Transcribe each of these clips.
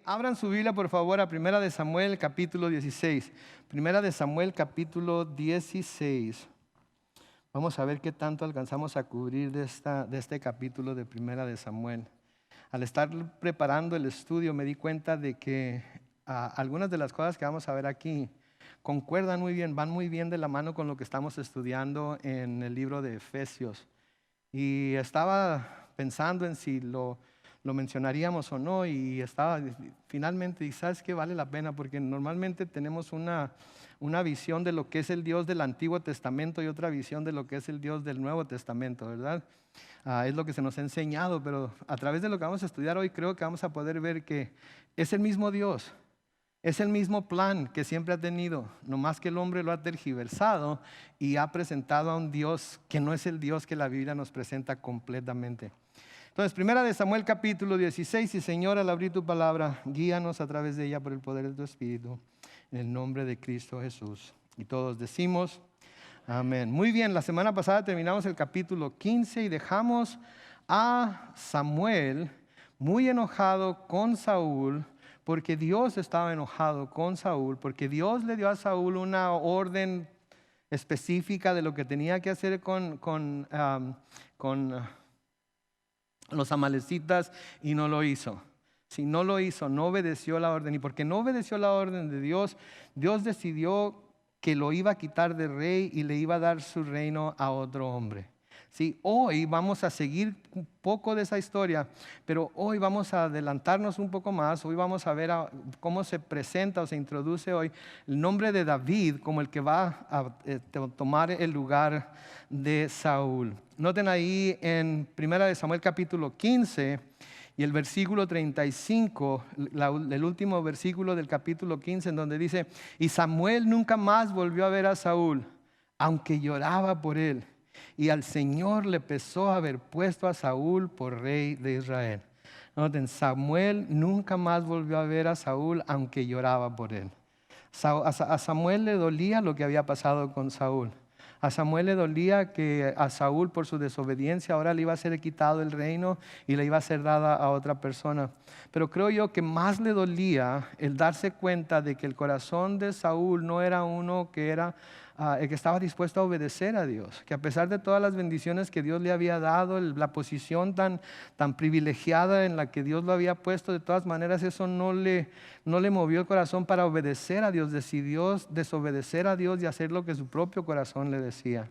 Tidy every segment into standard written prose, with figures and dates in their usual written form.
Abran su Biblia, por favor, a Primera de Samuel, capítulo 16. Primera de Samuel, capítulo 16. Vamos a ver qué tanto alcanzamos a cubrir de este capítulo de Primera de Samuel. Al estar preparando el estudio me di cuenta de que algunas de las cosas que vamos a ver aquí concuerdan muy bien, van muy bien de la mano con lo que estamos estudiando en el libro de Efesios. Y estaba pensando en si lo mencionaríamos o no, y estaba finalmente, y sabes que vale la pena, porque normalmente tenemos una visión de lo que es el Dios del Antiguo Testamento y otra visión de lo que es el Dios del Nuevo Testamento, ¿verdad? Es lo que se nos ha enseñado, pero a través de lo que vamos a estudiar hoy creo que vamos a poder ver que es el mismo Dios. Es el mismo plan que siempre ha tenido, nomás que el hombre lo ha tergiversado y ha presentado a un Dios que no es el Dios que la Biblia nos presenta completamente. Entonces, Primera de Samuel capítulo 16, y Señor, al abrir tu palabra, guíanos a través de ella por el poder de tu Espíritu, en el nombre de Cristo Jesús. Y todos decimos, amén. Muy bien, la semana pasada terminamos el capítulo 15 y dejamos a Samuel muy enojado con Saúl, porque Dios estaba enojado con Saúl, porque Dios le dio a Saúl una orden específica de lo que tenía que hacer con los amalecitas, y no lo hizo. Si no lo hizo, no obedeció la orden, y porque no obedeció la orden de Dios, Dios decidió que lo iba a quitar de rey y le iba a dar su reino a otro hombre. Sí, hoy vamos a seguir un poco de esa historia, pero hoy vamos a adelantarnos un poco más. Hoy vamos a ver cómo se presenta o se introduce hoy el nombre de David como el que va a tomar el lugar de Saúl. Noten ahí en 1 de Samuel capítulo 15 y el versículo 35, el último versículo del capítulo 15, en donde dice: y Samuel nunca más volvió a ver a Saúl, aunque lloraba por él. Y al Señor le pesó haber puesto a Saúl por rey de Israel. Noten, Samuel nunca más volvió a ver a Saúl, aunque lloraba por él. A Samuel le dolía lo que había pasado con Saúl. A Samuel le dolía que a Saúl, por su desobediencia, ahora le iba a ser quitado el reino y le iba a ser dada a otra persona. Pero creo yo que más le dolía el darse cuenta de que el corazón de Saúl no era uno que era el que estaba dispuesto a obedecer a Dios, que a pesar de todas las bendiciones que Dios le había dado, la posición tan privilegiada en la que Dios lo había puesto, de todas maneras eso no le movió el corazón para obedecer a Dios. Decidió desobedecer a Dios y hacer lo que su propio corazón le decía.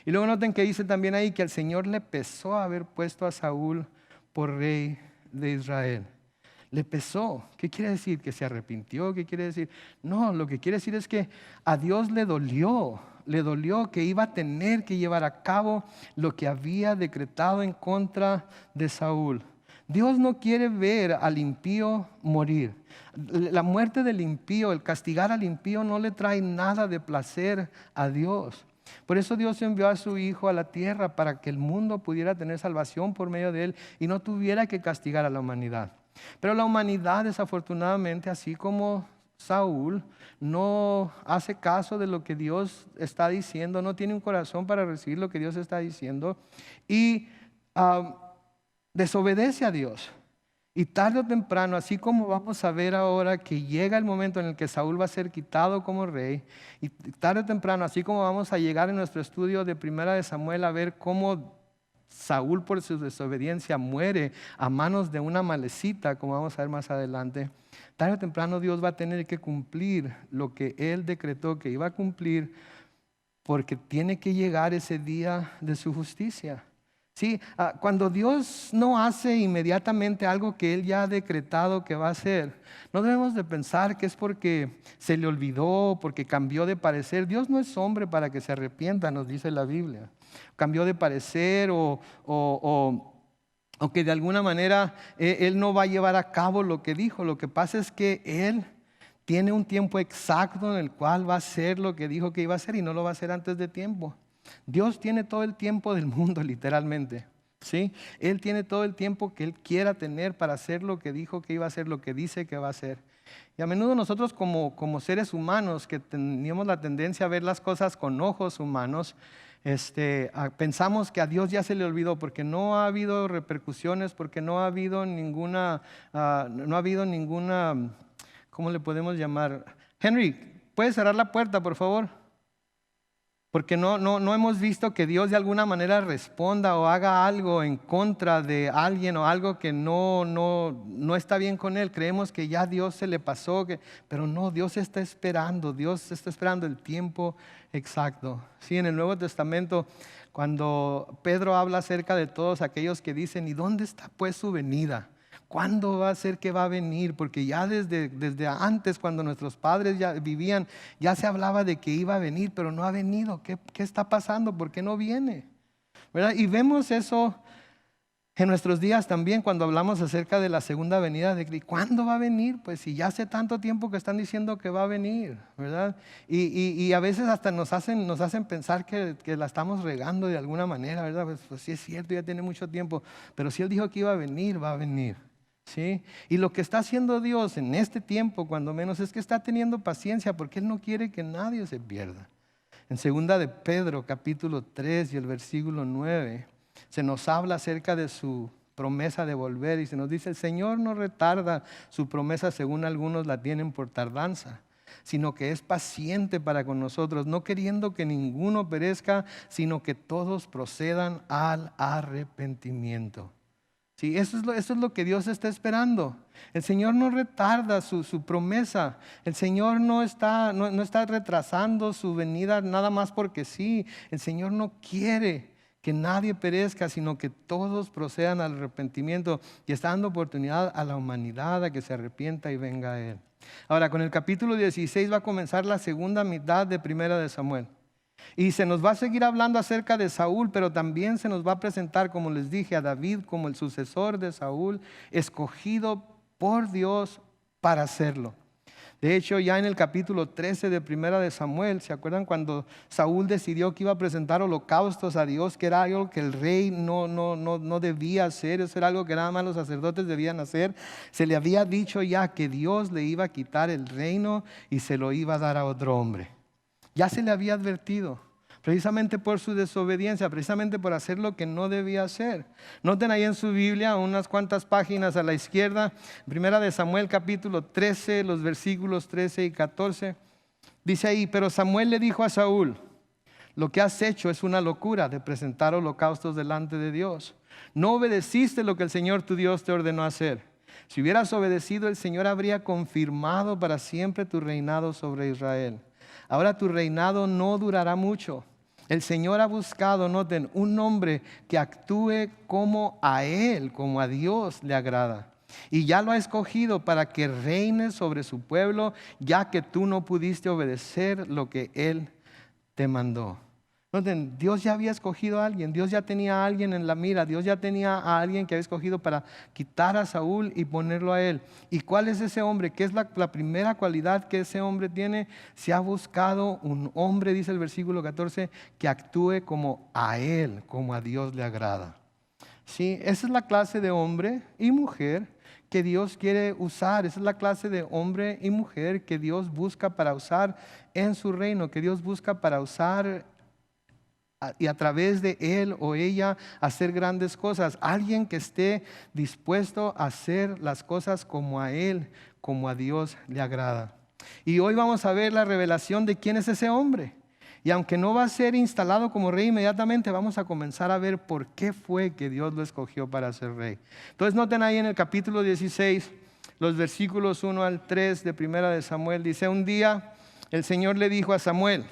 Y luego noten que dice también ahí que al Señor le pesó haber puesto a Saúl por rey de Israel. Le pesó. ¿Qué quiere decir? ¿Que se arrepintió? ¿Qué quiere decir? No, lo que quiere decir es que a Dios le dolió que iba a tener que llevar a cabo lo que había decretado en contra de Saúl. Dios no quiere ver al impío morir. La muerte del impío, el castigar al impío, no le trae nada de placer a Dios. Por eso Dios envió a su Hijo a la tierra, para que el mundo pudiera tener salvación por medio de él y no tuviera que castigar a la humanidad. Pero la humanidad, desafortunadamente, así como Saúl, no hace caso de lo que Dios está diciendo, no tiene un corazón para recibir lo que Dios está diciendo y desobedece a Dios. Y tarde o temprano, así como vamos a ver ahora que llega el momento en el que Saúl va a ser quitado como rey, y tarde o temprano, así como vamos a llegar en nuestro estudio de Primera de Samuel a ver cómo Saúl, por su desobediencia, muere a manos de una malecita, como vamos a ver más adelante, tarde o temprano Dios va a tener que cumplir lo que Él decretó que iba a cumplir, porque tiene que llegar ese día de su justicia. Sí, cuando Dios no hace inmediatamente algo que Él ya ha decretado que va a hacer, no debemos de pensar que es porque se le olvidó, porque cambió de parecer. Dios no es hombre para que se arrepienta, nos dice la Biblia. Cambió de parecer o que de alguna manera Él no va a llevar a cabo lo que dijo. Lo que pasa es que Él tiene un tiempo exacto en el cual va a hacer lo que dijo que iba a hacer, y no lo va a hacer antes de tiempo. Dios tiene todo el tiempo del mundo, literalmente, ¿sí? Él tiene todo el tiempo que Él quiera tener para hacer lo que dijo que iba a hacer, lo que dice que va a hacer. Y a menudo nosotros como seres humanos, que teníamos la tendencia a ver las cosas con ojos humanos, Pensamos que a Dios ya se le olvidó porque no ha habido repercusiones, porque no ha habido ninguna, ¿cómo le podemos llamar? Henry, ¿puedes cerrar la puerta, por favor? Porque no hemos visto que Dios de alguna manera responda o haga algo en contra de alguien o algo que no está bien con él. Creemos que ya Dios se le pasó, pero no, Dios está esperando el tiempo exacto. Sí, en el Nuevo Testamento, cuando Pedro habla acerca de todos aquellos que dicen, ¿y dónde está pues su venida? ¿Cuándo va a ser que va a venir? Porque ya desde antes, cuando nuestros padres ya vivían, ya se hablaba de que iba a venir, pero no ha venido. ¿Qué está pasando? ¿Por qué no viene? ¿Verdad? Y vemos eso en nuestros días también cuando hablamos acerca de la segunda venida de Cristo. ¿Cuándo va a venir? Pues si ya hace tanto tiempo que están diciendo que va a venir, ¿verdad? Y a veces hasta nos hacen pensar que la estamos regando de alguna manera, ¿verdad? Pues sí es cierto, ya tiene mucho tiempo, pero si Él dijo que iba a venir, va a venir. ¿Sí? Y lo que está haciendo Dios en este tiempo, cuando menos, es que está teniendo paciencia porque Él no quiere que nadie se pierda. En segunda de Pedro, capítulo 3 y el versículo 9, se nos habla acerca de su promesa de volver y se nos dice, el Señor no retarda su promesa según algunos la tienen por tardanza, sino que es paciente para con nosotros, no queriendo que ninguno perezca, sino que todos procedan al arrepentimiento. Sí, eso es lo que Dios está esperando. El Señor no retarda su promesa. El Señor no está retrasando su venida nada más porque sí. El Señor no quiere que nadie perezca, sino que todos procedan al arrepentimiento y está dando oportunidad a la humanidad a que se arrepienta y venga a Él. Ahora, con el capítulo 16 va a comenzar la segunda mitad de Primera de Samuel. Y se nos va a seguir hablando acerca de Saúl, pero también se nos va a presentar, como les dije, a David como el sucesor de Saúl, escogido por Dios para hacerlo. De hecho, ya en el capítulo 13 de Primera de Samuel, ¿se acuerdan cuando Saúl decidió que iba a presentar holocaustos a Dios, que era algo que el rey no debía hacer? Eso era algo que nada más los sacerdotes debían hacer. Se le había dicho ya que Dios le iba a quitar el reino y se lo iba a dar a otro hombre. Ya se le había advertido, precisamente por su desobediencia, precisamente por hacer lo que no debía hacer. Noten ahí en su Biblia, unas cuantas páginas a la izquierda, Primera de Samuel capítulo 13, los versículos 13 y 14. Dice ahí, pero Samuel le dijo a Saúl, lo que has hecho es una locura de presentar holocaustos delante de Dios. No obedeciste lo que el Señor tu Dios te ordenó hacer. Si hubieras obedecido, el Señor habría confirmado para siempre tu reinado sobre Israel. Ahora tu reinado no durará mucho. El Señor ha buscado, noten, un hombre que actúe como a Él, como a Dios le agrada. Y ya lo ha escogido para que reine sobre su pueblo, ya que tú no pudiste obedecer lo que Él te mandó. Noten, Dios ya había escogido a alguien, Dios ya tenía a alguien en la mira, Dios ya tenía a alguien que había escogido para quitar a Saúl y ponerlo a él. ¿Y cuál es ese hombre? ¿Qué es la primera cualidad que ese hombre tiene? Se ha buscado un hombre, dice el versículo 14, que actúe como a él, como a Dios le agrada. ¿Sí? Esa es la clase de hombre y mujer que Dios quiere usar. Esa es la clase de hombre y mujer que Dios busca para usar en su reino, que Dios busca para usar y a través de él o ella hacer grandes cosas. Alguien que esté dispuesto a hacer las cosas como a él, como a Dios le agrada. Y hoy vamos a ver la revelación de quién es ese hombre. Y aunque no va a ser instalado como rey inmediatamente, vamos a comenzar a ver por qué fue que Dios lo escogió para ser rey. Entonces noten ahí en el capítulo 16, los versículos 1 al 3 de Primera de Samuel. Dice, un día el Señor le dijo a Samuel,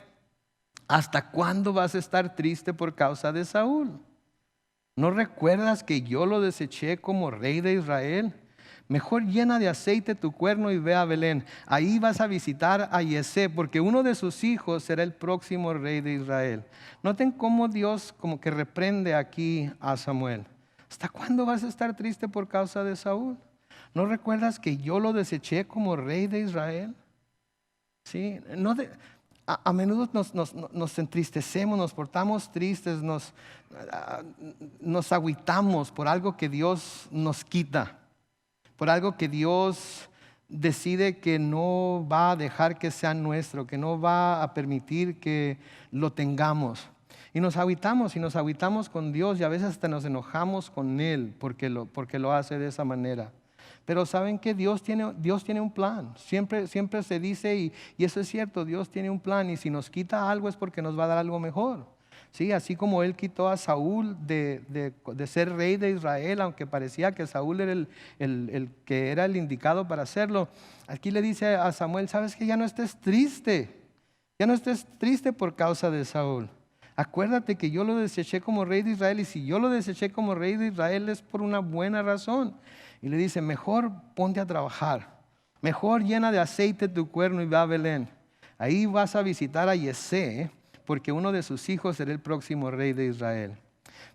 ¿hasta cuándo vas a estar triste por causa de Saúl? ¿No recuerdas que yo lo deseché como rey de Israel? Mejor llena de aceite tu cuerno y ve a Belén. Ahí vas a visitar a Yesé, porque uno de sus hijos será el próximo rey de Israel. Noten cómo Dios como que reprende aquí a Samuel. ¿Hasta cuándo vas a estar triste por causa de Saúl? ¿No recuerdas que yo lo deseché como rey de Israel? ¿Sí? A menudo nos entristecemos, nos portamos tristes, nos agüitamos por algo que Dios nos quita, por algo que Dios decide que no va a dejar que sea nuestro, que no va a permitir que lo tengamos. Y nos agüitamos con Dios y a veces hasta nos enojamos con Él porque lo hace de esa manera. Pero saben que Dios tiene un plan. Siempre se dice, y eso es cierto, Dios tiene un plan. Y si nos quita algo es porque nos va a dar algo mejor. ¿Sí? Así como Él quitó a Saúl de ser rey de Israel, aunque parecía que Saúl era el que era el indicado para hacerlo. Aquí le dice a Samuel, sabes que ya no estés triste. Ya no estés triste por causa de Saúl. Acuérdate que yo lo deseché como rey de Israel, y si yo lo deseché como rey de Israel es por una buena razón. Y le dice, mejor ponte a trabajar, mejor llena de aceite tu cuerno y ve a Belén. Ahí vas a visitar a Yesé, porque uno de sus hijos será el próximo rey de Israel.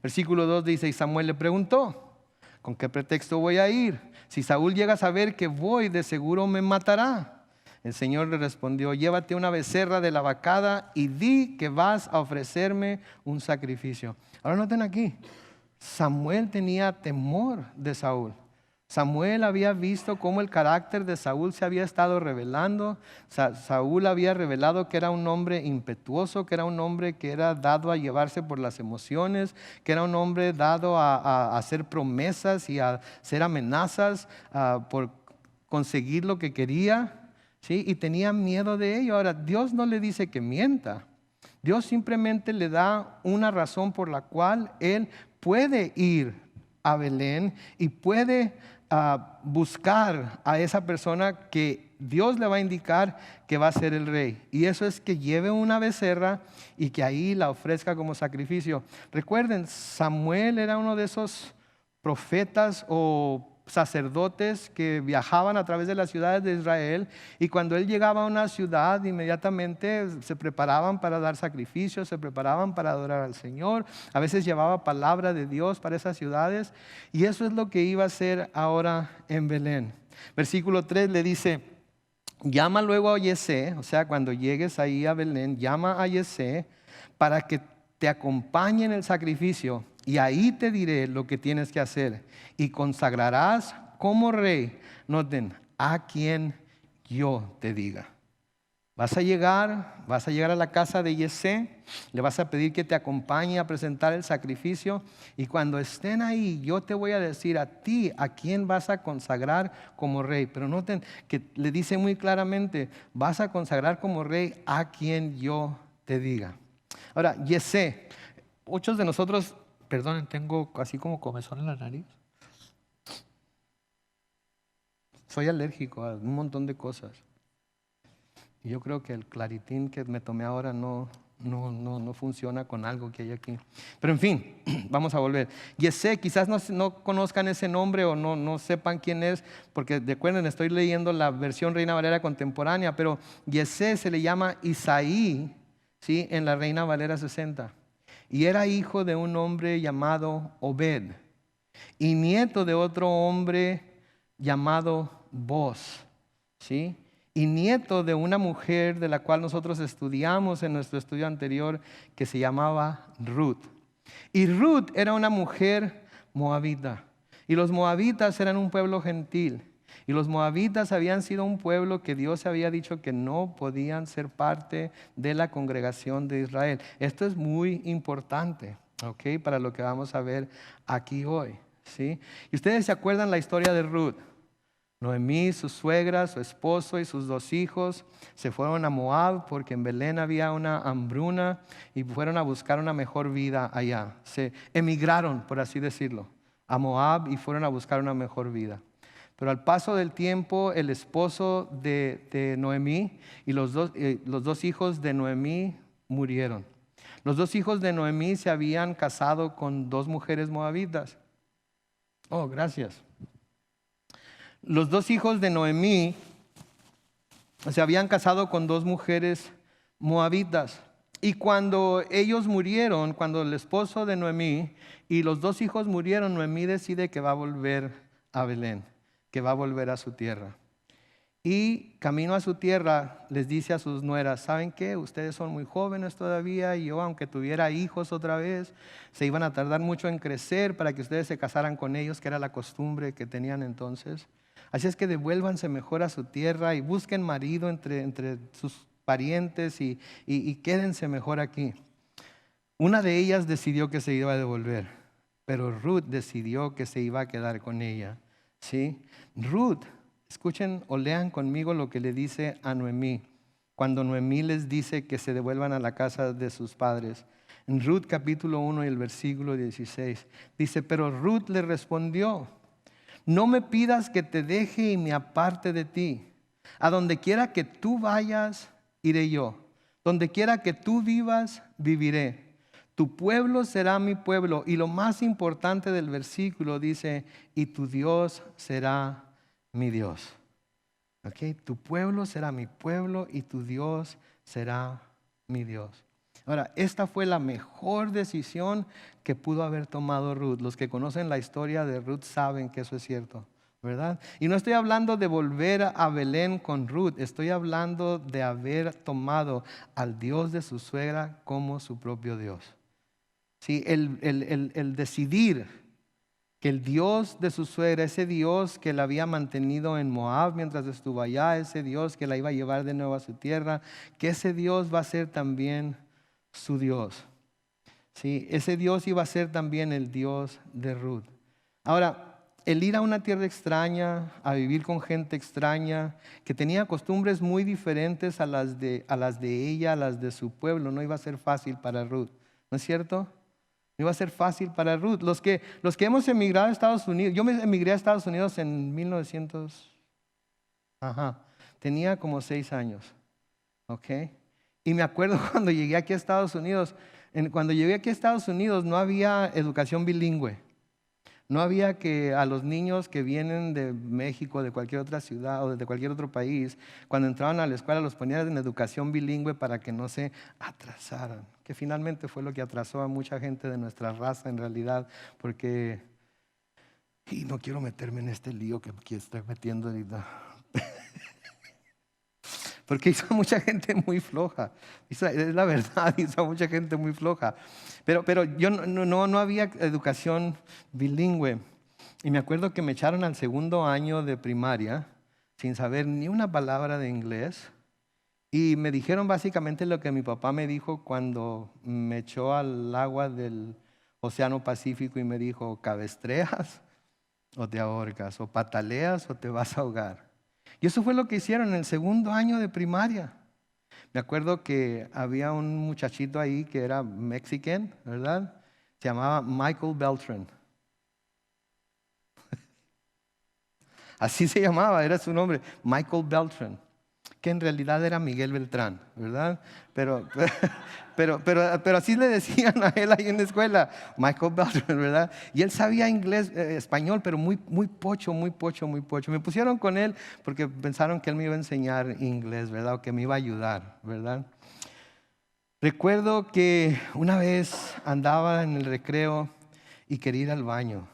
Versículo 2 dice, y Samuel le preguntó, ¿con qué pretexto voy a ir? Si Saúl llega a saber que voy, de seguro me matará. El Señor le respondió, llévate una becerra de la vacada y di que vas a ofrecerme un sacrificio. Ahora noten aquí, Samuel tenía temor de Saúl. Samuel había visto cómo el carácter de Saúl se había estado revelando. Saúl había revelado que era un hombre impetuoso, que era un hombre que era dado a llevarse por las emociones, que era un hombre dado a hacer promesas y a hacer amenazas por conseguir lo que quería. ¿Sí? Y tenía miedo de ello. Ahora, Dios no le dice que mienta. Dios simplemente le da una razón por la cual él puede ir a Belén y puede buscar a esa persona que Dios le va a indicar que va a ser el rey. Y eso es que lleve una becerra y que ahí la ofrezca como sacrificio. Recuerden, Samuel era uno de esos profetas o sacerdotes que viajaban a través de las ciudades de Israel, y cuando él llegaba a una ciudad inmediatamente se preparaban para dar sacrificios, se preparaban para adorar al Señor. A veces llevaba palabra de Dios para esas ciudades, y eso es lo que iba a hacer ahora en Belén. Versículo 3 le dice, llama luego a Yesé, o sea, cuando llegues ahí a Belén, llama a Yesé para que te acompañe en el sacrificio, y ahí te diré lo que tienes que hacer, y consagrarás como rey, noten, a quien yo te diga. Vas a llegar a la casa de Yesé, le vas a pedir que te acompañe a presentar el sacrificio, y cuando estén ahí yo te voy a decir a ti a quién vas a consagrar como rey. Pero noten que le dice muy claramente, vas a consagrar como rey a quien yo te diga. Ahora, Yesé, muchos de nosotros, perdonen, tengo así como comezón en la nariz. Soy alérgico a un montón de cosas. Y yo creo que el Claritin que me tomé ahora no funciona con algo que hay aquí. Pero en fin, vamos a volver. Yesé, quizás no conozcan ese nombre o no sepan quién es, porque recuerden, estoy leyendo la versión Reina Valera contemporánea, pero Yesé se le llama Isaí, ¿sí? En la Reina Valera 60. Y era hijo de un hombre llamado Obed y nieto de otro hombre llamado Boz, ¿sí? Y nieto de una mujer de la cual nosotros estudiamos en nuestro estudio anterior, que se llamaba Ruth. Y Ruth era una mujer moabita. Y los moabitas eran un pueblo gentil. Y los moabitas habían sido un pueblo que Dios había dicho que no podían ser parte de la congregación de Israel. Esto es muy importante, ¿ok? Para lo que vamos a ver aquí hoy, ¿sí? Y ustedes se acuerdan la historia de Ruth. Noemí, su suegra, su esposo y sus 2 hijos se fueron a Moab porque en Belén había una hambruna, y fueron a buscar una mejor vida allá. Se emigraron, por así decirlo, a Moab y fueron a buscar una mejor vida. Pero al paso del tiempo, el esposo de Noemí y los dos hijos de Noemí murieron. Los 2 hijos de Noemí se habían casado con 2 mujeres moabitas. Oh, gracias. Los 2 hijos de Noemí se habían casado con 2 mujeres moabitas. Y cuando ellos murieron, cuando el esposo de Noemí y los 2 hijos murieron, Noemí decide que va a volver a Belén, que va a volver a su tierra. Y camino a su tierra les dice a sus nueras, ¿saben qué? Ustedes son muy jóvenes todavía, y yo, aunque tuviera hijos otra vez, se iban a tardar mucho en crecer para que ustedes se casaran con ellos, que era la costumbre que tenían entonces. Así es que devuélvanse mejor a su tierra y busquen marido entre sus parientes y quédense mejor aquí. Una de ellas decidió que se iba a devolver, pero Ruth decidió que se iba a quedar con ella. ¿Sí? Ruth, escuchen o lean conmigo lo que le dice a Noemí, cuando Noemí les dice que se devuelvan a la casa de sus padres. En Ruth capítulo 1 y el versículo 16, dice, pero Ruth le respondió, no me pidas que te deje y me aparte de ti. A donde quiera que tú vayas, iré yo. Donde quiera que tú vivas, viviré. Tu pueblo será mi pueblo. Y lo más importante del versículo dice, y tu Dios será mi Dios. ¿Okay? Tu pueblo será mi pueblo y tu Dios será mi Dios. Ahora, esta fue la mejor decisión que pudo haber tomado Ruth. Los que conocen la historia de Ruth saben que eso es cierto, ¿verdad? Y no estoy hablando de volver a Belén con Ruth, estoy hablando de haber tomado al Dios de su suegra como su propio Dios. Sí, el decidir que el Dios de su suegra, ese Dios que la había mantenido en Moab mientras estuvo allá, ese Dios que la iba a llevar de nuevo a su tierra, que ese Dios va a ser también su Dios. Sí, ese Dios iba a ser también el Dios de Ruth. Ahora, el ir a una tierra extraña, a vivir con gente extraña, que tenía costumbres muy diferentes a las de ella, a las de su pueblo, no iba a ser fácil para Ruth. ¿No es cierto? No iba a ser fácil para Ruth. Los que hemos emigrado a Estados Unidos, yo me emigré a Estados Unidos en 1900, tenía como 6 años, ¿ok? Y me acuerdo cuando llegué aquí a Estados Unidos, cuando llegué aquí a Estados Unidos no había educación bilingüe. No había que a los niños que vienen de México, de cualquier otra ciudad o de cualquier otro país, cuando entraban a la escuela los ponían en educación bilingüe para que no se atrasaran, que finalmente fue lo que atrasó a mucha gente de nuestra raza en realidad, porque, y no quiero meterme en este lío que estoy metiendo ahorita, porque hizo a mucha gente muy floja, es la verdad, hizo a mucha gente muy floja. Pero yo no había educación bilingüe. Y me acuerdo que me echaron al segundo año de primaria sin saber ni una palabra de inglés. Y me dijeron básicamente lo que mi papá me dijo cuando me echó al agua del Océano Pacífico y me dijo, cabestreas o te ahorcas, o pataleas o te vas a ahogar. Y eso fue lo que hicieron en el segundo año de primaria. Me acuerdo que había un muchachito ahí que era mexicano, ¿verdad? Se llamaba Michael Beltran. Así se llamaba, era su nombre, Michael Beltran, que en realidad era Miguel Beltrán, ¿verdad? Pero así le decían a él ahí en la escuela, Michael Beltran, ¿verdad? Y él sabía inglés, español, pero muy pocho. Me pusieron con él porque pensaron que él me iba a enseñar inglés, ¿verdad? O que me iba a ayudar, ¿verdad? Recuerdo que una vez andaba en el recreo y quería ir al baño.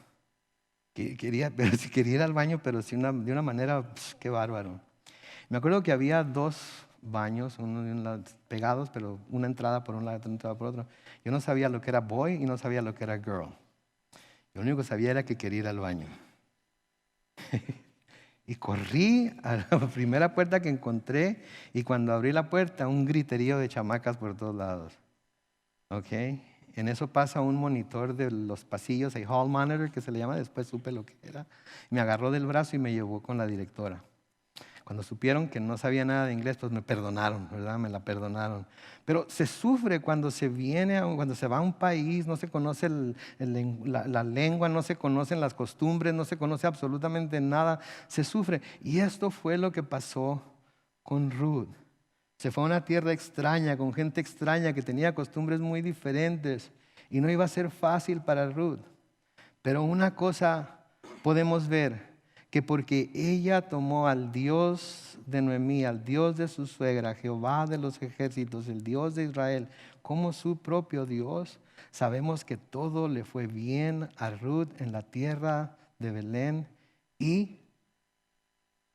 Quería ir al baño, pero de una manera, qué bárbaro. Me acuerdo que había 2 baños, uno de un lado, pegados, pero una entrada por un lado, otra entrada por otro. Yo no sabía lo que era boy y no sabía lo que era girl. Lo único que sabía era que quería ir al baño. Y corrí a la primera puerta que encontré y cuando abrí la puerta, un griterío de chamacas por todos lados. ¿Ok? En eso pasa un monitor de los pasillos, el hall monitor que se le llama, después supe lo que era. Me agarró del brazo y me llevó con la directora. Cuando supieron que no sabía nada de inglés, pues me perdonaron, ¿verdad? Me la perdonaron. Pero se sufre cuando se cuando se va a un país, no se conoce la lengua, no se conocen las costumbres, no se conoce absolutamente nada, se sufre. Y esto fue lo que pasó con Ruth. Se fue a una tierra extraña, con gente extraña que tenía costumbres muy diferentes y no iba a ser fácil para Ruth. Pero una cosa podemos ver, que porque ella tomó al Dios de Noemí, al Dios de su suegra, Jehová de los ejércitos, el Dios de Israel, como su propio Dios, sabemos que todo le fue bien a Ruth en la tierra de Belén y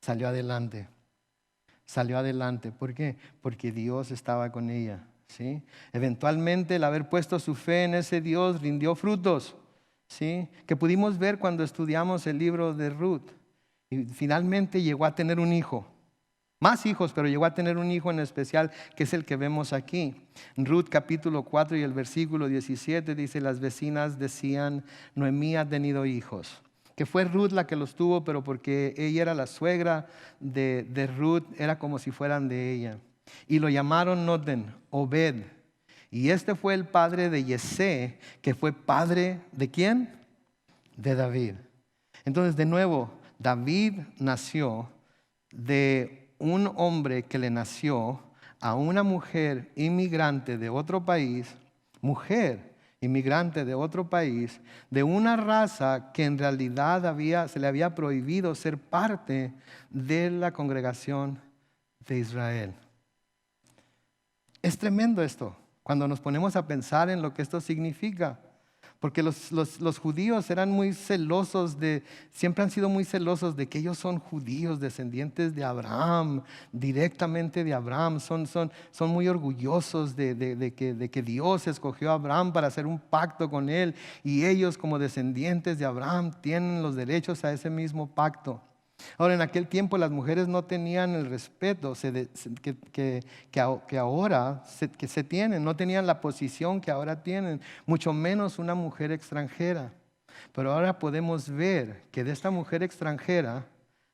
salió adelante. Salió adelante. ¿Por qué? Porque Dios estaba con ella. ¿Sí? Eventualmente el haber puesto su fe en ese Dios rindió frutos. ¿Sí? Que pudimos ver cuando estudiamos el libro de Ruth. Y finalmente llegó a tener un hijo. más hijos, pero llegó a tener un hijo en especial, que es el que vemos aquí. Ruth capítulo 4 y el versículo 17 dice, las vecinas decían, Noemí ha tenido hijos. Que fue Ruth la que los tuvo, pero porque ella era la suegra de Ruth, era como si fueran de ella. Y lo llamaron Noten, Obed. Y este fue el padre de Yesé, que fue padre ¿de quién? De David. Entonces, de nuevo, David nació de un hombre que le nació a una mujer inmigrante de otro país, mujer inmigrante de otro país, de una raza que en realidad se le había prohibido ser parte de la congregación de Israel. Es tremendo esto, cuando nos ponemos a pensar en lo que esto significa. Porque los judíos eran muy celosos siempre han sido muy celosos de que ellos son judíos, descendientes de Abraham, directamente de Abraham. Son muy orgullosos de que Dios escogió a Abraham para hacer un pacto con él. Y ellos como descendientes de Abraham tienen los derechos a ese mismo pacto. Ahora, en aquel tiempo las mujeres no tenían el respeto que ahora se tienen, no tenían la posición que ahora tienen, mucho menos una mujer extranjera. Pero ahora podemos ver que de esta mujer extranjera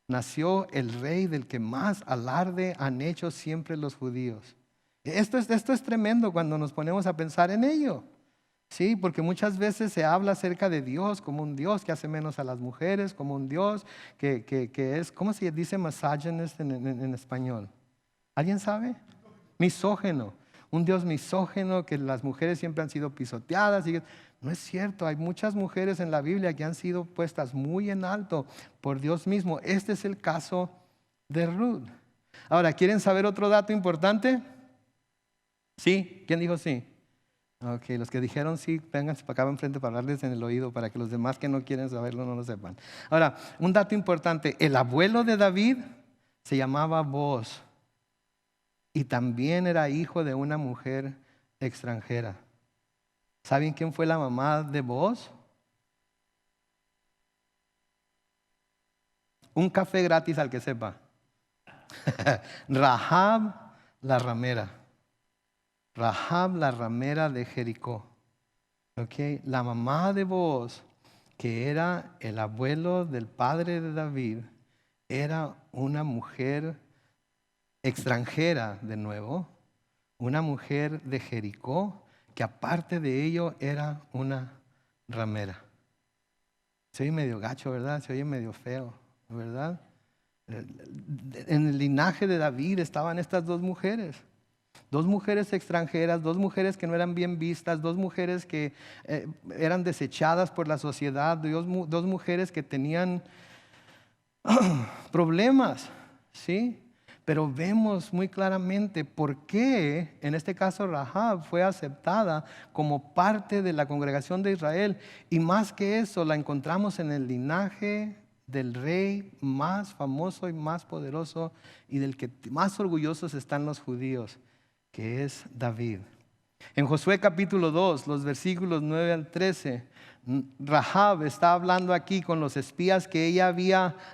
nació el rey del que más alarde han hecho siempre los judíos. Esto es tremendo cuando nos ponemos a pensar en ello. Sí, porque muchas veces se habla acerca de Dios como un Dios que hace menos a las mujeres, como un Dios que es, ¿cómo se dice misogynist en español? ¿Alguien sabe? Misógeno. Un Dios misógeno, que las mujeres siempre han sido pisoteadas. No es cierto, hay muchas mujeres en la Biblia que han sido puestas muy en alto por Dios mismo. Este es el caso de Ruth. Ahora, ¿quieren saber otro dato importante? ¿Sí? ¿Quién dijo sí? Ok, los que dijeron sí, vénganse para acá enfrente para hablarles en el oído para que los demás que no quieren saberlo no lo sepan. Ahora, un dato importante, el abuelo de David se llamaba Booz y también era hijo de una mujer extranjera. ¿Saben quién fue la mamá de Booz? Un café gratis al que sepa. Rahab la ramera. Rahab la ramera de Jericó. Okay. La mamá de Booz, que era el abuelo del padre de David, era una mujer extranjera de nuevo, una mujer de Jericó, que aparte de ello era una ramera. Se oye medio gacho, ¿verdad? Se oye medio feo, ¿verdad? En el linaje de David estaban estas dos mujeres. Dos mujeres extranjeras, dos mujeres que no eran bien vistas, dos mujeres que eran desechadas por la sociedad, dos mujeres que tenían problemas, ¿sí? Pero vemos muy claramente por qué, en este caso Rahab, fue aceptada como parte de la congregación de Israel. Y más que eso, la encontramos en el linaje del rey más famoso y más poderoso y del que más orgullosos están los judíos, que es David. En Josué capítulo 2, los versículos 9 al 13, Rahab está hablando aquí con los espías que ella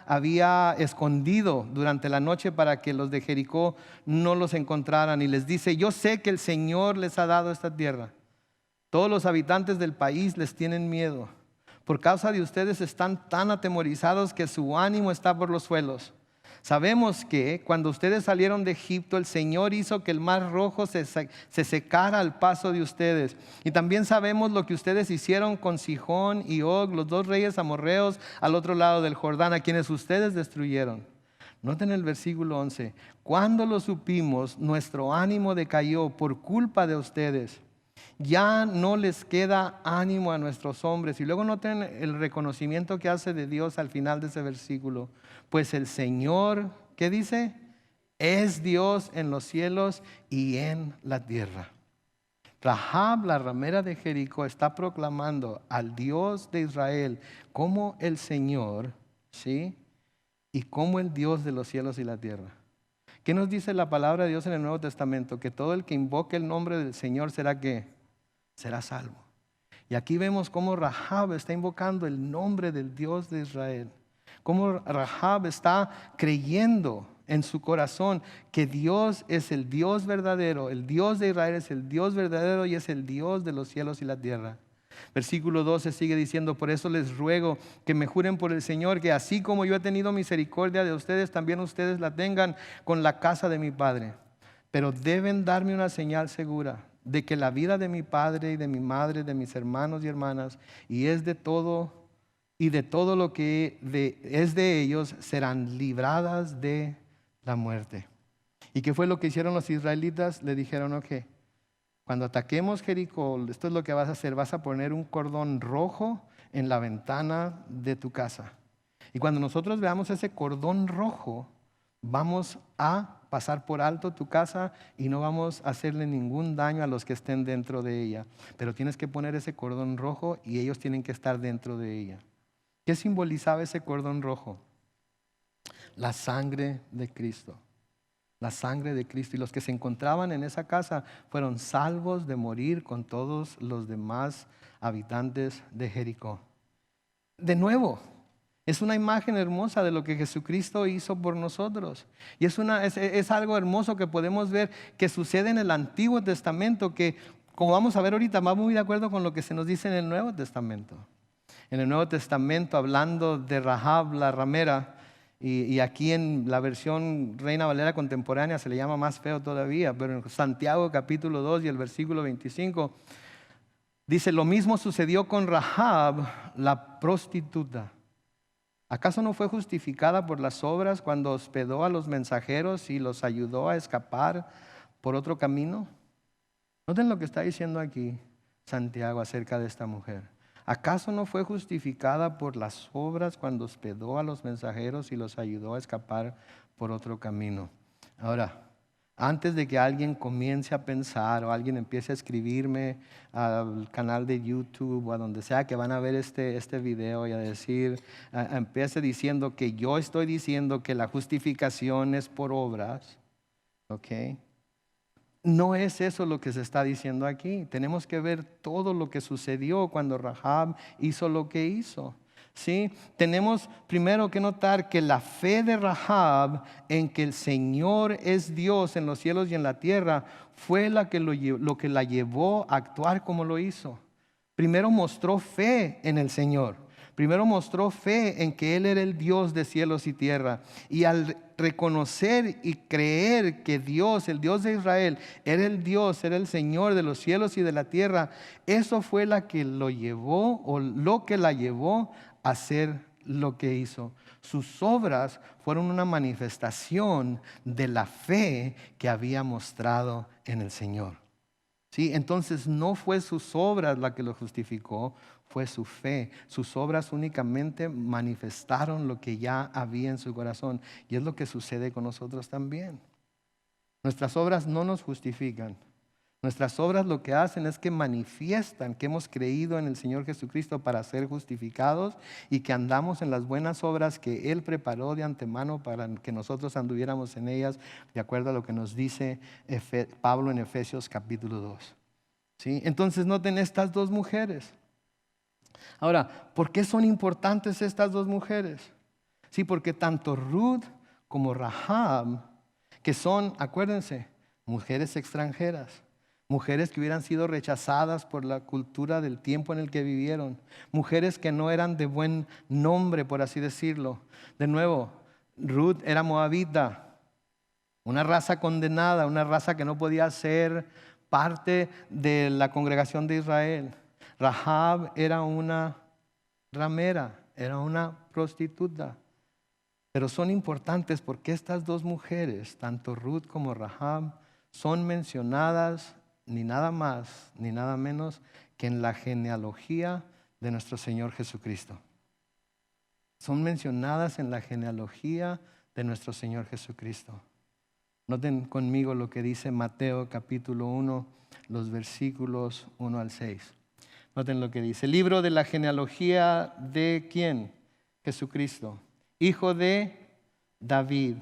había escondido durante la noche para que los de Jericó no los encontraran, y les dice: yo sé que el Señor les ha dado esta tierra. Todos los habitantes del país les tienen miedo. Por causa de ustedes están tan atemorizados que su ánimo está por los suelos. Sabemos que cuando ustedes salieron de Egipto, el Señor hizo que el mar rojo se secara al paso de ustedes. Y también sabemos lo que ustedes hicieron con Sihón y Og, los dos reyes amorreos al otro lado del Jordán, a quienes ustedes destruyeron. Noten el versículo 11. Cuando lo supimos, nuestro ánimo decayó por culpa de ustedes. Ya no les queda ánimo a nuestros hombres. Y luego noten el reconocimiento que hace de Dios al final de ese versículo. Pues el Señor, ¿qué dice? Es Dios en los cielos y en la tierra. Rahab, la ramera de Jericó, está proclamando al Dios de Israel como el Señor, ¿sí? Y como el Dios de los cielos y la tierra. ¿Qué nos dice la palabra de Dios en el Nuevo Testamento? Que todo el que invoque el nombre del Señor será ¿qué? Será salvo. Y aquí vemos cómo Rahab está invocando el nombre del Dios de Israel. Cómo Rahab está creyendo en su corazón que Dios es el Dios verdadero, el Dios de Israel es el Dios verdadero y es el Dios de los cielos y la tierra. Versículo 12 sigue diciendo: por eso les ruego que me juren por el Señor, que así como yo he tenido misericordia de ustedes, también ustedes la tengan con la casa de mi padre. Pero deben darme una señal segura de que la vida de mi padre y de mi madre, de mis hermanos y hermanas, y de todo lo que es de ellos, serán libradas de la muerte. ¿Y qué fue lo que hicieron los israelitas? Le dijeron: ok, cuando ataquemos Jericó, esto es lo que vas a hacer: vas a poner un cordón rojo en la ventana de tu casa. Y cuando nosotros veamos ese cordón rojo, vamos a pasar por alto tu casa y no vamos a hacerle ningún daño a los que estén dentro de ella. Pero tienes que poner ese cordón rojo y ellos tienen que estar dentro de ella. ¿Qué simbolizaba ese cordón rojo? La sangre de Cristo. La sangre de Cristo. Y los que se encontraban en esa casa fueron salvos de morir con todos los demás habitantes de Jericó. De nuevo, es una imagen hermosa de lo que Jesucristo hizo por nosotros. Y es algo hermoso que podemos ver que sucede en el Antiguo Testamento, que, como vamos a ver ahorita, va muy de acuerdo con lo que se nos dice en el Nuevo Testamento. En el Nuevo Testamento, hablando de Rahab la ramera, y aquí en la versión Reina Valera contemporánea se le llama más feo todavía, pero en Santiago capítulo 2 y el versículo 25 dice: lo mismo sucedió con Rahab la prostituta. ¿Acaso no fue justificada por las obras cuando hospedó a los mensajeros y los ayudó a escapar por otro camino? Noten lo que está diciendo aquí Santiago acerca de esta mujer. ¿Acaso no fue justificada por las obras cuando hospedó a los mensajeros y los ayudó a escapar por otro camino? Ahora, antes de que alguien comience a pensar o alguien empiece a escribirme al canal de YouTube o a donde sea que van a ver este video y a decir, empiece diciendo que yo estoy diciendo que la justificación es por obras, ¿ok? No es eso lo que se está diciendo aquí. Tenemos que ver todo lo que sucedió cuando Rahab hizo lo que hizo. ¿Sí? Tenemos primero que notar que la fe de Rahab en que el Señor es Dios en los cielos y en la tierra fue lo que la llevó a actuar como lo hizo. Primero mostró fe en el Señor. Primero mostró fe en que Él era el Dios de cielos y tierra. Y al reconocer y creer que Dios, el Dios de Israel, era el Dios, era el Señor de los cielos y de la tierra, eso fue lo que la llevó a hacer lo que hizo. Sus obras fueron una manifestación de la fe que había mostrado en el Señor. ¿Sí? Entonces no fue sus obras la que lo justificó, fue su fe. Sus obras únicamente manifestaron lo que ya había en su corazón. Y es lo que sucede con nosotros también. Nuestras obras no nos justifican. Nuestras obras lo que hacen es que manifiestan que hemos creído en el Señor Jesucristo para ser justificados y que andamos en las buenas obras que Él preparó de antemano para que nosotros anduviéramos en ellas, de acuerdo a lo que nos dice Pablo en Efesios capítulo 2. ¿Sí? Entonces noten estas dos mujeres. Ahora, ¿por qué son importantes estas dos mujeres? Sí, porque tanto Ruth como Rahab, que son, acuérdense, mujeres extranjeras, mujeres que hubieran sido rechazadas por la cultura del tiempo en el que vivieron, mujeres que no eran de buen nombre, por así decirlo. De nuevo, Ruth era moabita, una raza condenada, una raza que no podía ser parte de la congregación de Israel. Rahab era una ramera, era una prostituta. Pero son importantes porque estas dos mujeres, tanto Ruth como Rahab, son mencionadas ni nada más ni nada menos que en la genealogía de nuestro Señor Jesucristo. Son mencionadas en la genealogía de nuestro Señor Jesucristo. Noten conmigo lo que dice Mateo capítulo 1, los versículos 1 al 6. Noten lo que dice. Libro de la genealogía de ¿quién? Jesucristo. Hijo de David,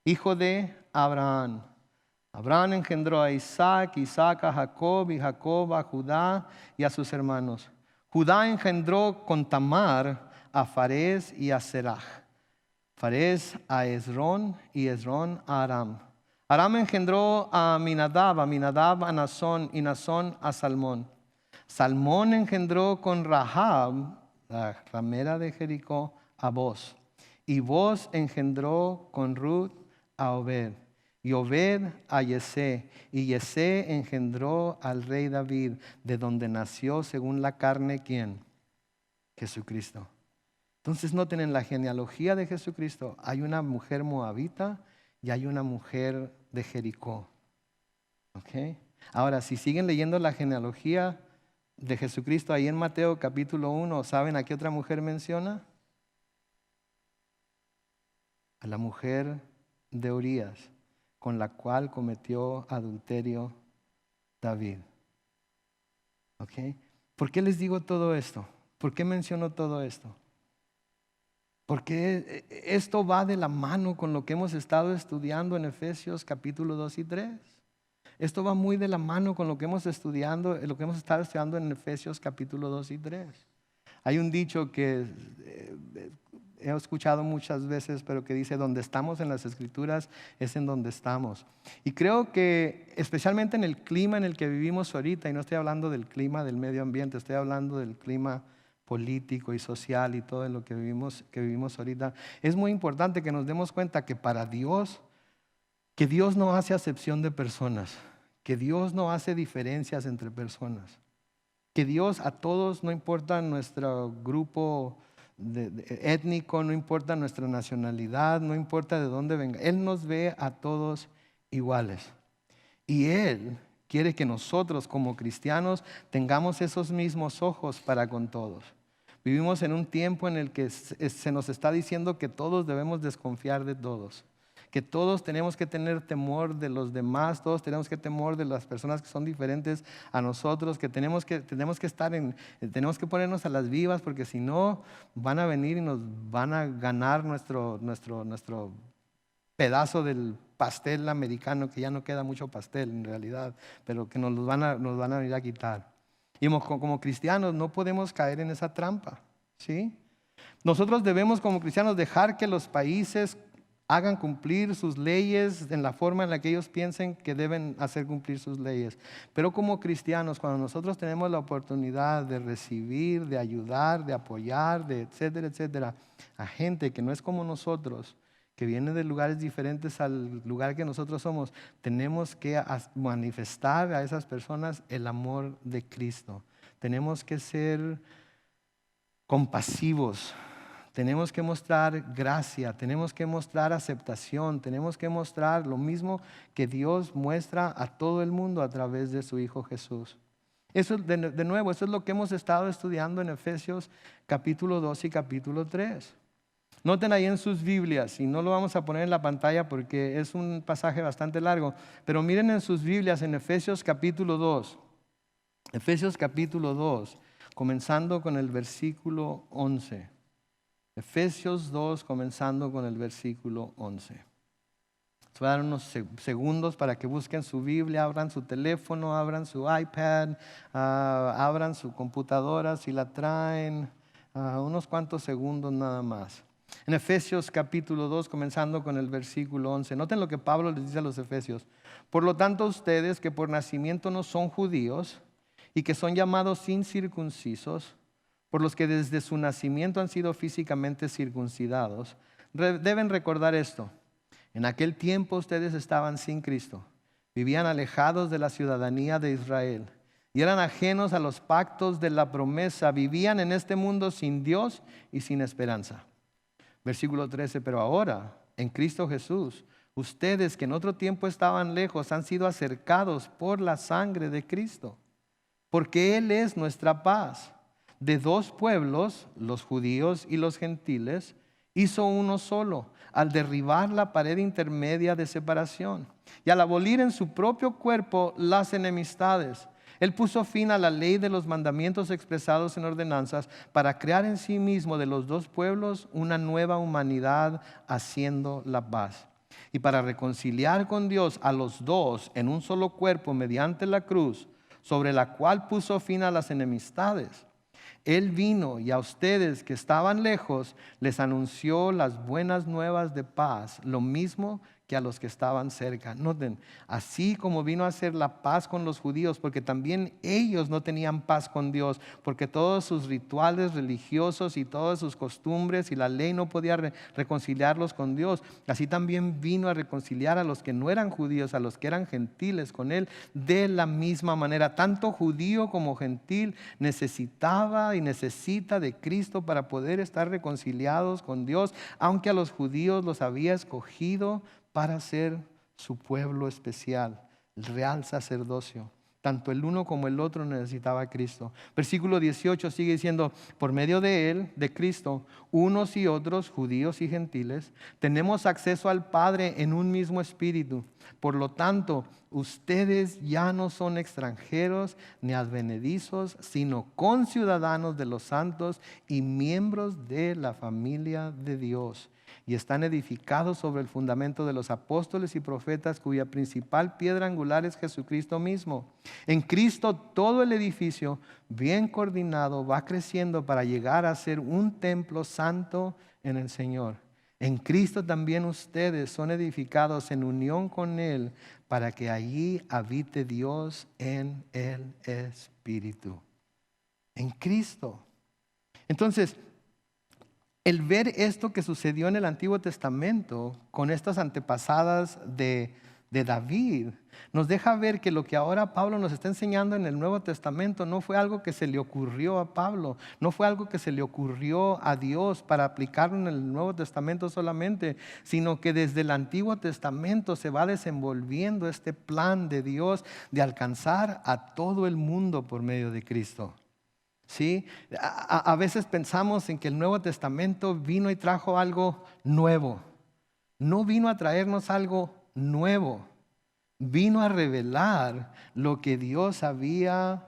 hijo de Abraham. Abraham engendró a Isaac, Isaac a Jacob y Jacob a Judá y a sus hermanos. Judá engendró con Tamar a Farés y a Serach. Farés a Esrón y Esrón a Aram. Aram engendró a Aminadab a Nazón y Nazón a Salmón. Salmón engendró con Rahab, la ramera de Jericó, a Boz. Y Boz engendró con Ruth a Obed. Y Obed a Yesé. Y Yesé engendró al rey David, de donde nació según la carne, ¿quién? Jesucristo. Entonces noten, en la genealogía de Jesucristo hay una mujer moabita y hay una mujer de Jericó. ¿Okay? Ahora, si siguen leyendo la genealogía de Jesucristo ahí en Mateo capítulo 1, ¿saben a qué otra mujer menciona? A la mujer de Urías, con la cual cometió adulterio David. ¿Okay? ¿Por qué les digo todo esto? ¿Por qué menciono todo esto? Porque esto va de la mano con lo que hemos estado estudiando en Efesios capítulo 2 y 3. Esto va muy de la mano con lo que hemos estado estudiando en Efesios capítulo 2 y 3. Hay un dicho que he escuchado muchas veces, pero que dice: donde estamos en las Escrituras es en donde estamos. Y creo que especialmente en el clima en el que vivimos ahorita, y no estoy hablando del clima del medio ambiente, estoy hablando del clima político y social y todo lo que vivimos ahorita, es muy importante que nos demos cuenta que para Dios, que Dios no hace acepción de personas, que Dios no hace diferencias entre personas, que Dios a todos, no importa nuestro grupo étnico, no importa nuestra nacionalidad, no importa de dónde venga, Él nos ve a todos iguales. Y Él quiere que nosotros como cristianos tengamos esos mismos ojos para con todos. Vivimos en un tiempo en el que se nos está diciendo que todos debemos desconfiar de todos, que todos tenemos que tener temor de los demás, todos tenemos que temor de las personas que son diferentes a nosotros, que tenemos que ponernos a las vivas, porque si no van a venir y nos van a ganar nuestro pedazo del pastel americano, que ya no queda mucho pastel en realidad, pero que nos van a venir a quitar. Y como cristianos no podemos caer en esa trampa, ¿sí? Nosotros debemos como cristianos dejar que los países hagan cumplir sus leyes en la forma en la que ellos piensen que deben hacer cumplir sus leyes. Pero como cristianos, cuando nosotros tenemos la oportunidad de recibir, de ayudar, de apoyar, de etcétera, etcétera, a gente que no es como nosotros, que viene de lugares diferentes al lugar que nosotros somos, tenemos que manifestar a esas personas el amor de Cristo. Tenemos que ser compasivos, tenemos que mostrar gracia, tenemos que mostrar aceptación, tenemos que mostrar lo mismo que Dios muestra a todo el mundo a través de su Hijo Jesús. Eso, de nuevo, eso es lo que hemos estado estudiando en Efesios capítulo 2 y capítulo 3. Noten ahí en sus Biblias, y no lo vamos a poner en la pantalla porque es un pasaje bastante largo, pero miren en sus Biblias en Efesios capítulo 2. Efesios capítulo 2, comenzando con el versículo 11. Efesios 2, comenzando con el versículo 11. Les voy a dar unos segundos para que busquen su Biblia, abran su teléfono, abran su iPad, abran su computadora si la traen, unos cuantos segundos nada más. En Efesios capítulo 2, comenzando con el versículo 11. Noten lo que Pablo les dice a los efesios. Por lo tanto, ustedes que por nacimiento no son judíos y que son llamados incircuncisos, por los que desde su nacimiento han sido físicamente circuncidados, deben recordar esto. En aquel tiempo ustedes estaban sin Cristo, vivían alejados de la ciudadanía de Israel y eran ajenos a los pactos de la promesa, vivían en este mundo sin Dios y sin esperanza. Versículo 13, pero ahora, en Cristo Jesús, ustedes que en otro tiempo estaban lejos han sido acercados por la sangre de Cristo, porque Él es nuestra paz. De dos pueblos, los judíos y los gentiles, hizo uno solo, al derribar la pared intermedia de separación y al abolir en su propio cuerpo las enemistades. Él puso fin a la ley de los mandamientos expresados en ordenanzas para crear en sí mismo de los dos pueblos una nueva humanidad, haciendo la paz. Y para reconciliar con Dios a los dos en un solo cuerpo mediante la cruz, sobre la cual puso fin a las enemistades. Él vino y a ustedes que estaban lejos les anunció las buenas nuevas de paz, lo mismo que a los que estaban cerca. Noten, así como vino a hacer la paz con los judíos, porque también ellos no tenían paz con Dios, porque todos sus rituales religiosos y todas sus costumbres y la ley no podía reconciliarlos con Dios. Así también vino a reconciliar a los que no eran judíos, a los que eran gentiles con Él, de la misma manera. Tanto judío como gentil necesitaba y necesita de Cristo para poder estar reconciliados con Dios, aunque a los judíos los había escogido para ser su pueblo especial, el real sacerdocio. Tanto el uno como el otro necesitaba a Cristo. Versículo 18 sigue diciendo, por medio de Él, de Cristo, unos y otros, judíos y gentiles, tenemos acceso al Padre en un mismo espíritu. Por lo tanto, ustedes ya no son extranjeros ni advenedizos, sino conciudadanos de los santos y miembros de la familia de Dios. Y están edificados sobre el fundamento de los apóstoles y profetas, cuya principal piedra angular es Jesucristo mismo. En Cristo todo el edificio, bien coordinado, va creciendo para llegar a ser un templo santo en el Señor. En Cristo también ustedes son edificados en unión con Él, para que allí habite Dios en el Espíritu. En Cristo. Entonces, el ver esto que sucedió en el Antiguo Testamento con estas antepasadas de David nos deja ver que lo que ahora Pablo nos está enseñando en el Nuevo Testamento no fue algo que se le ocurrió a Pablo, no fue algo que se le ocurrió a Dios para aplicarlo en el Nuevo Testamento solamente, sino que desde el Antiguo Testamento se va desenvolviendo este plan de Dios de alcanzar a todo el mundo por medio de Cristo. ¿Sí? A veces pensamos en que el Nuevo Testamento vino y trajo algo nuevo. No vino a traernos algo nuevo. Vino a revelar lo que Dios había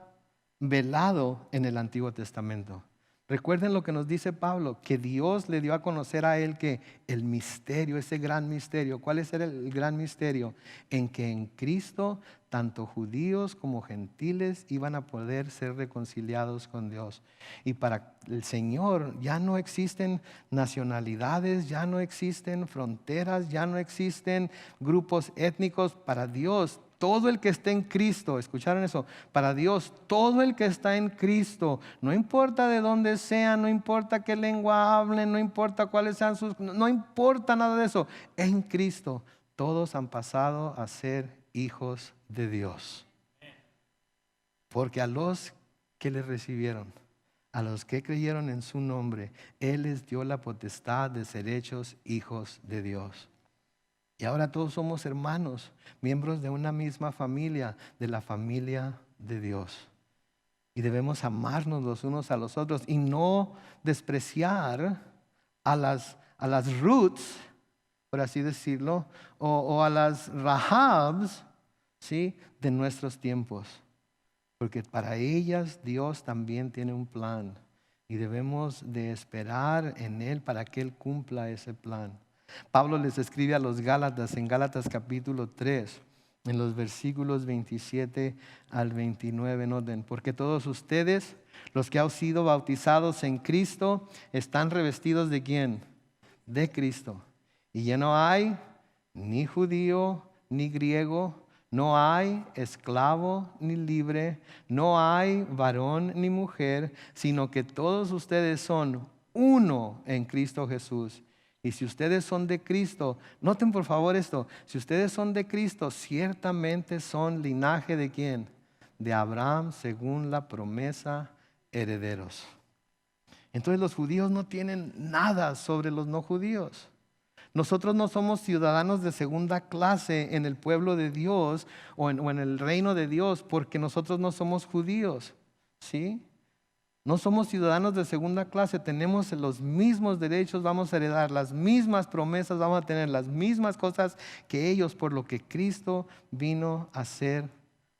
velado en el Antiguo Testamento. Recuerden lo que nos dice Pablo, que Dios le dio a conocer a él que el misterio, ese gran misterio, ¿cuál es el gran misterio? En que en Cristo tanto judíos como gentiles iban a poder ser reconciliados con Dios. Y para el Señor ya no existen nacionalidades, ya no existen fronteras, ya no existen grupos étnicos. Para Dios, todo el que esté en Cristo, ¿escucharon eso? Para Dios, todo el que está en Cristo, no importa de dónde sean, no importa qué lengua hablen, no importa cuáles sean sus, no importa nada de eso. En Cristo, todos han pasado a ser hijos de Dios. Porque a los que le recibieron, a los que creyeron en su nombre, Él les dio la potestad de ser hechos hijos de Dios. Y ahora todos somos hermanos, miembros de una misma familia, de la familia de Dios. Y debemos amarnos los unos a los otros y no despreciar a las Ruths, por así decirlo, o a las Rahabs, ¿sí?, de nuestros tiempos. Porque para ellas Dios también tiene un plan y debemos de esperar en Él para que Él cumpla ese plan. Pablo les escribe a los Gálatas en Gálatas capítulo 3, en los versículos 27 al 29, noten, porque todos ustedes, los que han sido bautizados en Cristo, están revestidos ¿de quién? De Cristo. Y ya no hay ni judío ni griego, no hay esclavo ni libre, no hay varón ni mujer, sino que todos ustedes son uno en Cristo Jesús. Y si ustedes son de Cristo, noten por favor esto, si ustedes son de Cristo, ciertamente son linaje ¿de quién? De Abraham, según la promesa, herederos. Entonces los judíos no tienen nada sobre los no judíos. Nosotros no somos ciudadanos de segunda clase en el pueblo de Dios o en el reino de Dios porque nosotros no somos judíos, ¿sí? No somos ciudadanos de segunda clase, tenemos los mismos derechos, vamos a heredar las mismas promesas, vamos a tener las mismas cosas que ellos por lo que Cristo vino a hacer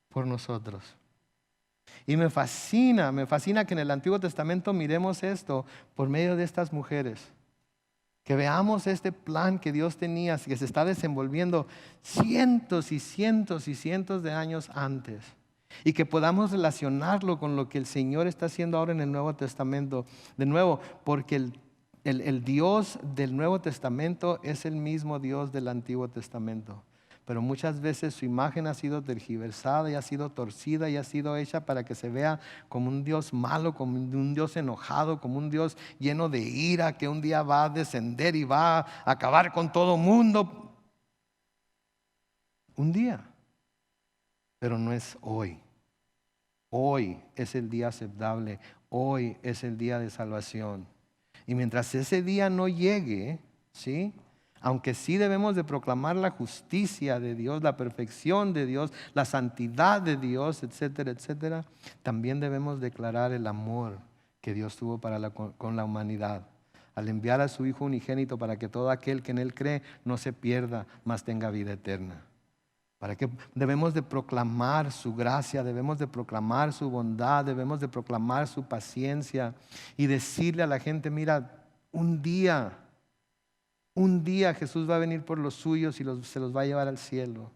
por nosotros. Y me fascina que en el Antiguo Testamento miremos esto por medio de estas mujeres. Que veamos este plan que Dios tenía, que se está desenvolviendo cientos y cientos y cientos de años antes. y que podamos relacionarlo con lo que el Señor está haciendo ahora en el Nuevo Testamento. De nuevo, porque el Dios del Nuevo Testamento es el mismo Dios del Antiguo Testamento. Pero muchas veces su imagen ha sido tergiversada y ha sido torcida y ha sido hecha para que se vea como un Dios malo, como un Dios enojado, como un Dios lleno de ira que un día va a descender y va a acabar con todo mundo. Un día, pero no es hoy. Hoy es el día aceptable, hoy es el día de salvación. Y mientras ese día no llegue, ¿sí? Aunque sí debemos de proclamar la justicia de Dios, la perfección de Dios, la santidad de Dios, etcétera, etcétera, también debemos declarar el amor que Dios tuvo con la humanidad, al enviar a su Hijo unigénito para que todo aquel que en Él cree no se pierda, mas tenga vida eterna. Para que debemos de proclamar su gracia, debemos de proclamar su bondad, debemos de proclamar su paciencia y decirle a la gente, mira, un día Jesús va a venir por los suyos y se los va a llevar al cielo.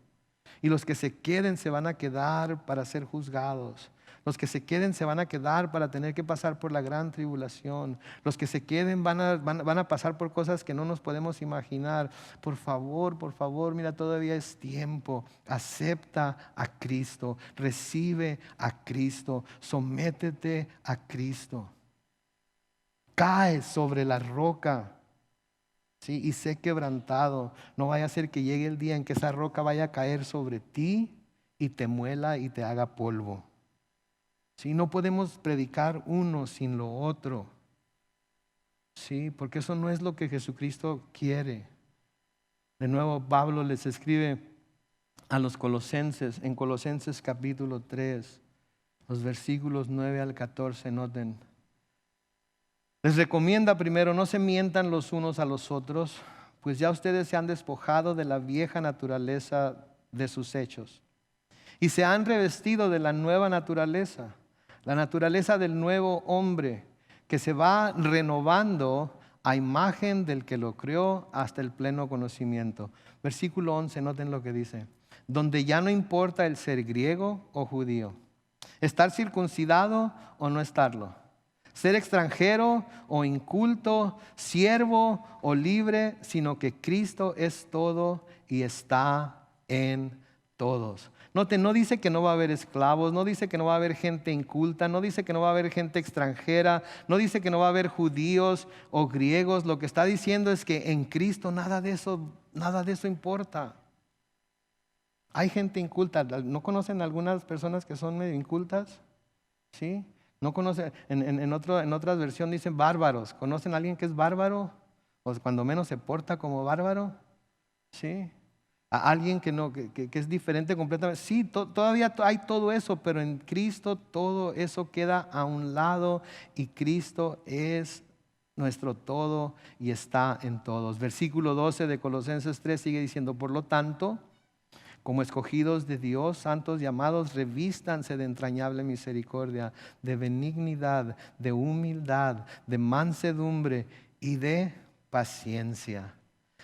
Y los que se queden se van a quedar para ser juzgados. Los que se queden se van a quedar para tener que pasar por la gran tribulación. Los que se queden van a pasar por cosas que no nos podemos imaginar. Por favor, mira, todavía es tiempo. Acepta a Cristo, recibe a Cristo, sométete a Cristo. Cae sobre la roca. Sí, y sé quebrantado. No vaya a ser que llegue el día en que esa roca vaya a caer sobre ti y te muela y te haga polvo. Sí, no podemos predicar uno sin lo otro. Sí, porque eso no es lo que Jesucristo quiere. De nuevo, Pablo les escribe a los colosenses, en Colosenses capítulo 3, los versículos 9 al 14, noten. Les recomienda primero, no se mientan los unos a los otros, pues ya ustedes se han despojado de la vieja naturaleza de sus hechos y se han revestido de la nueva naturaleza, la naturaleza del nuevo hombre que se va renovando a imagen del que lo creó hasta el pleno conocimiento. Versículo 11, noten lo que dice, donde ya no importa el ser griego o judío, estar circuncidado o no estarlo, ser extranjero o inculto, siervo o libre, sino que Cristo es todo y está en todos. Noten, no dice que no va a haber esclavos, no dice que no va a haber gente inculta, no dice que no va a haber gente extranjera, no dice que no va a haber judíos o griegos. Lo que está diciendo es que en Cristo nada de eso importa. Hay gente inculta. ¿No conocen algunas personas que son medio incultas? ¿Sí? No conocen, en otras versiones dicen bárbaros. ¿Conocen a alguien que es bárbaro? O cuando menos se porta como bárbaro. ¿Sí? A alguien que es diferente completamente. Sí, todavía hay todo eso, pero en Cristo todo eso queda a un lado y Cristo es nuestro todo y está en todos. Versículo 12 de Colosenses 3 sigue diciendo, por lo tanto, como escogidos de Dios, santos y amados, revístanse de entrañable misericordia, de benignidad, de humildad, de mansedumbre y de paciencia.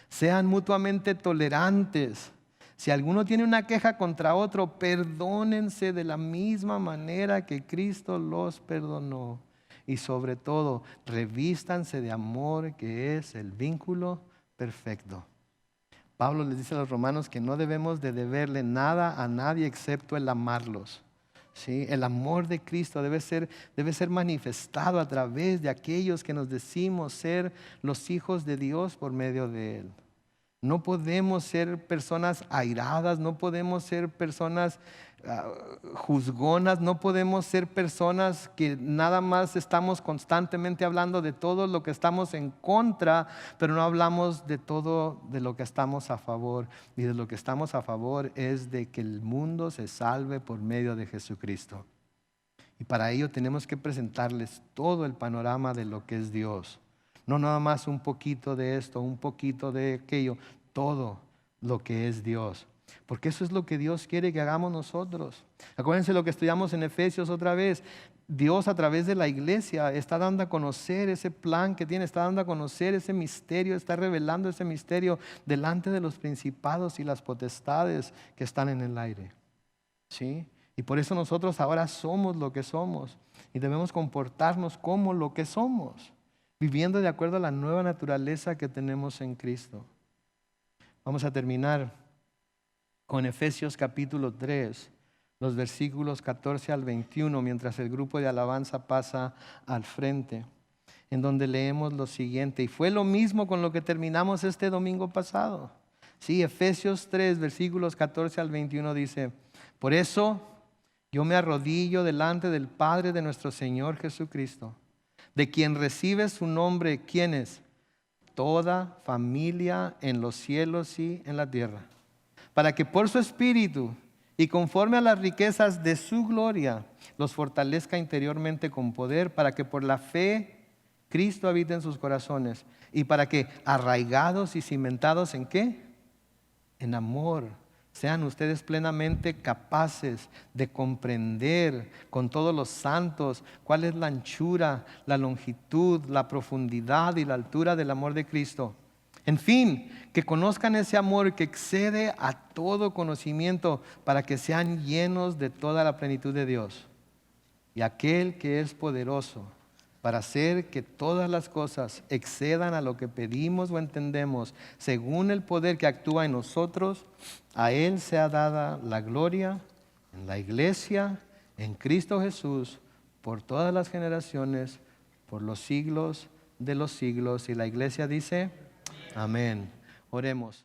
Sean mutuamente tolerantes. Si alguno tiene una queja contra otro, perdónense de la misma manera que Cristo los perdonó. Y sobre todo, revístanse de amor, que es el vínculo perfecto. Pablo les dice a los romanos que no debemos de deberle nada a nadie excepto el amarlos. ¿Sí? El amor de Cristo debe ser manifestado a través de aquellos que nos decimos ser los hijos de Dios por medio de Él. No podemos ser personas airadas, no podemos ser personas juzgonas, no podemos ser personas que nada más estamos constantemente hablando de todo lo que estamos en contra, pero no hablamos de todo de lo que estamos a favor. Y de lo que estamos a favor es de que el mundo se salve por medio de Jesucristo. Y para ello tenemos que presentarles todo el panorama de lo que es Dios. No nada más un poquito de esto, un poquito de aquello, todo lo que es Dios. Porque eso es lo que Dios quiere que hagamos nosotros. Acuérdense lo que estudiamos en Efesios otra vez. Dios a través de la iglesia está dando a conocer ese plan que tiene, está dando a conocer ese misterio, está revelando ese misterio delante de los principados y las potestades que están en el aire. ¿Sí? Y por eso nosotros ahora somos lo que somos y debemos comportarnos como lo que somos, viviendo de acuerdo a la nueva naturaleza que tenemos en Cristo. Vamos a terminar con Efesios capítulo 3, los versículos 14 al 21, mientras el grupo de alabanza pasa al frente, en donde leemos lo siguiente. Y fue lo mismo con lo que terminamos este domingo pasado. Sí, Efesios 3, versículos 14 al 21 dice: por eso yo me arrodillo delante del Padre de nuestro Señor Jesucristo, de quien recibe su nombre, ¿quién es? Toda familia en los cielos y en la tierra, para que por su Espíritu y conforme a las riquezas de su gloria los fortalezca interiormente con poder, para que por la fe Cristo habite en sus corazones y para que arraigados y cimentados ¿en qué? En amor, sean ustedes plenamente capaces de comprender con todos los santos cuál es la anchura, la longitud, la profundidad y la altura del amor de Cristo. En fin, que conozcan ese amor que excede a todo conocimiento, para que sean llenos de toda la plenitud de Dios. Y aquel que es poderoso para hacer que todas las cosas excedan a lo que pedimos o entendemos, según el poder que actúa en nosotros, a Él sea dada la gloria en la iglesia, en Cristo Jesús, por todas las generaciones, por los siglos de los siglos. Y la iglesia dice: amén. Oremos.